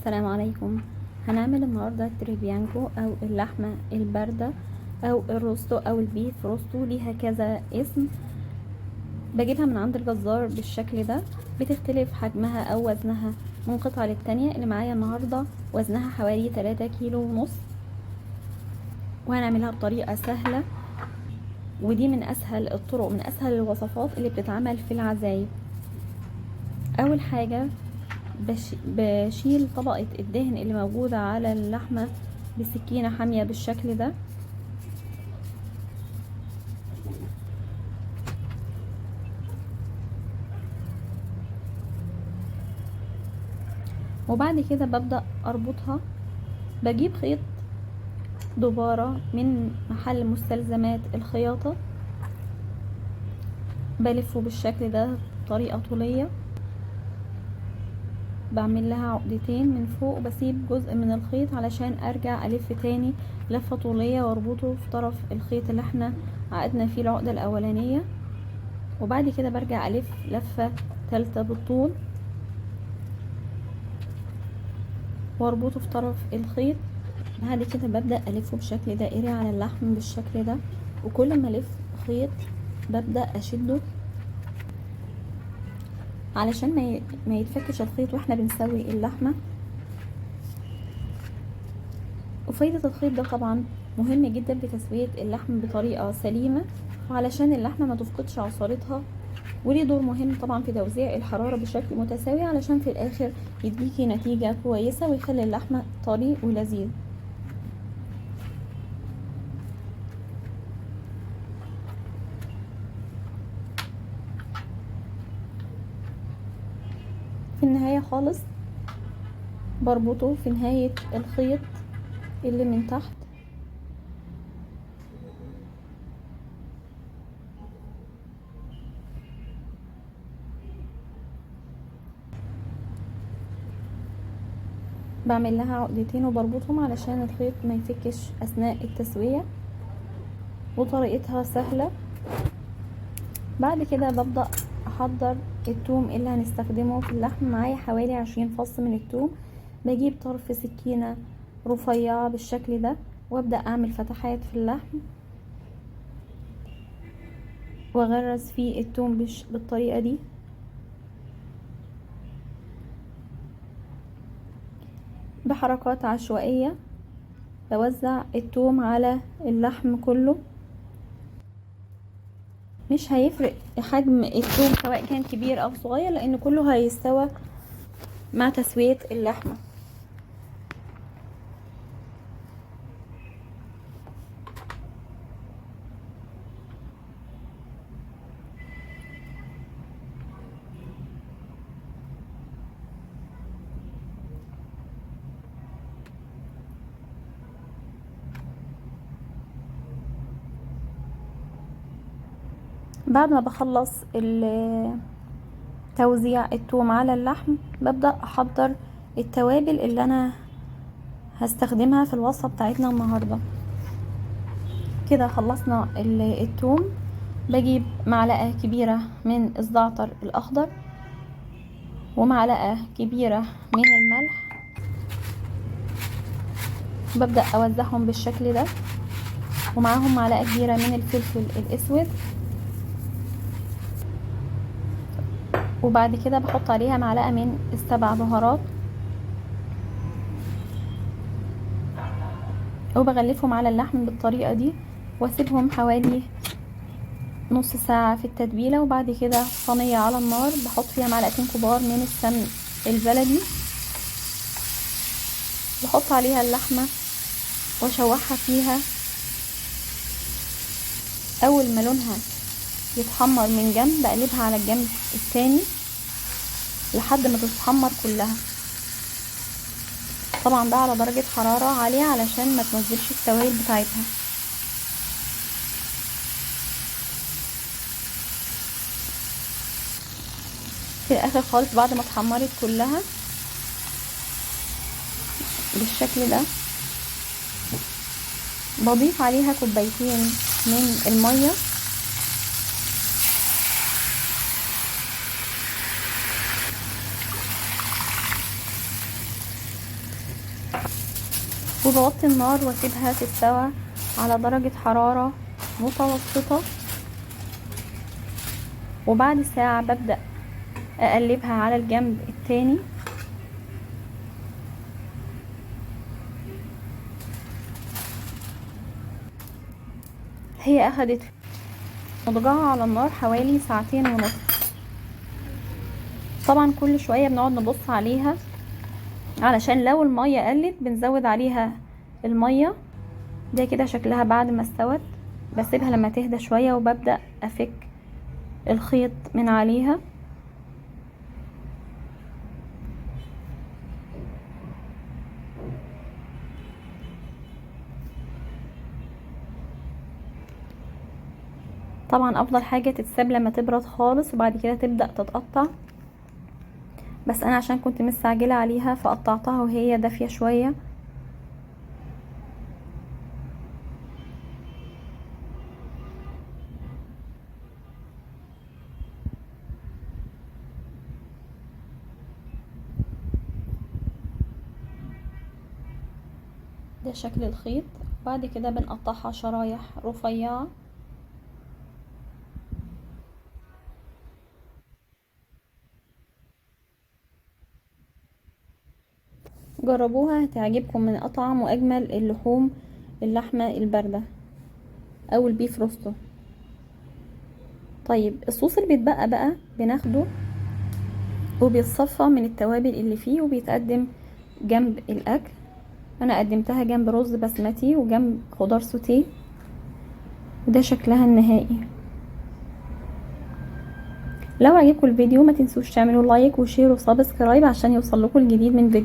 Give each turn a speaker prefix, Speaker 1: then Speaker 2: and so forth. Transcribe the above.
Speaker 1: السلام عليكم. هنعمل النهاردة التريبيانكو او اللحمة الباردة او الروستو او البيف روستو، ليها كذا اسم. بجيبها من عند الجزار بالشكل ده، بتختلف حجمها او وزنها من قطعة للتانية. اللي معايا النهاردة وزنها حوالي 3.5 كيلو، وهنعملها بطريقة سهلة، ودي من اسهل الطرق، من اسهل الوصفات اللي بتتعمل في العزايم. اول حاجة بشيل طبقة الدهن اللي موجودة على اللحمة بسكينة حامية بالشكل ده، وبعد كده ببدأ اربطها. بجيب خيط دبارة من محل مستلزمات الخياطة، بلفه بالشكل ده بطريقة طولية، بعمل لها عقدتين من فوق، وبسيب جزء من الخيط علشان ارجع الف تاني لفة طولية واربطه في طرف الخيط اللي احنا عقدنا فيه العقدة الاولانية، وبعد كده برجع الف لفة تالتة بالطول واربطه في طرف الخيط. بعد كده ببدأ الفه بشكل دائري على اللحم بالشكل ده، وكل ما الف خيط ببدأ اشده علشان ما يتفكش الخيط واحنا بنسوي اللحمة. وفايدة الخيط ده طبعا مهم جدا في تسوية اللحم بطريقة سليمة، وعلشان اللحمة ما تفقدش عصارتها، وليه دور مهم طبعا في توزيع الحرارة بشكل متساوي علشان في الاخر يديكي نتيجة كويسة ويخلي اللحمة طري ولذيذ. في النهاية خالص بربطه في نهاية الخيط اللي من تحت، بعمل لها عقدتين وبربطهم علشان الخيط ما يفكش اثناء التسوية، وطريقتها سهلة. بعد كده ببدأ احضر التوم اللي هنستخدمه في اللحم. معايا حوالي 20 فص من التوم، بجيب طرف سكينة رفيعة بالشكل ده وابدأ اعمل فتحات في اللحم واغرز فيه التوم بالطريقة دي. بحركات عشوائية بوزع التوم على اللحم كله. مش هيفرق حجم التوم سواء كان كبير او صغير، لان كله هيستوى مع تسوية اللحمة. بعد ما بخلص توزيع التوم على اللحم ببدأ احضر التوابل اللي انا هستخدمها في الوصفة بتاعتنا النهاردة. كده خلصنا التوم. بجيب معلقة كبيرة من الزعتر الاخضر ومعلقة كبيرة من الملح، ببدأ اوزعهم بالشكل ده، ومعاهم معلقة كبيرة من الفلفل الاسود، وبعد كده بحط عليها معلقة من السبع بهارات، وبغلفهم على اللحم بالطريقة دي واسيبهم حوالي نص ساعة في التتبيلة. وبعد كده صينية على النار بحط فيها معلقتين كبار من السمن البلدي، بحط عليها اللحمة واشوحها فيها. اول ما لونها يتحمر من جنب بقلبها على الجنب التاني لحد ما تتحمر كلها. طبعا ده على درجة حرارة عالية علشان ما تنزلش السوائل بتاعتها. في الاخر خالص بعد ما اتحمرت كلها بالشكل ده بضيف عليها كوبايتين من المية، وبوطي النار واسيبها تستوى على درجة حرارة متوسطة، وبعد ساعة ببدأ اقلبها على الجنب التاني. هي اخدت نضجها على النار حوالي 2.5 ساعة. طبعا كل شوية بنقعد نبص عليها علشان لو المية قلت بنزود عليها المية. ده كده شكلها بعد ما استوت. بسيبها لما تهدى شوية وببدأ افك الخيط من عليها. طبعا افضل حاجة تتساب لما تبرد خالص وبعد كده تبدأ تتقطع، بس انا عشان كنت مستعجلة عليها فقطعتها وهي دافية شوية. ده شكل الخيط. بعد كده بنقطعها شرايح رفيعة. جربوها هتعجبكم، من اطعم واجمل اللحوم اللحمة الباردة او البيف روستو. طيب الصوص اللي بيتبقى بقى بناخده وبيتصفى من التوابل اللي فيه وبيتقدم جنب الاكل. انا قدمتها جنب رز بسمتي وجنب خضار سوتيه، وده شكلها النهائي. لو عجبكم الفيديو ما تنسوش تعملوا لايك وشير وسبسكرايب عشان يوصل لكم الجديد من فيديو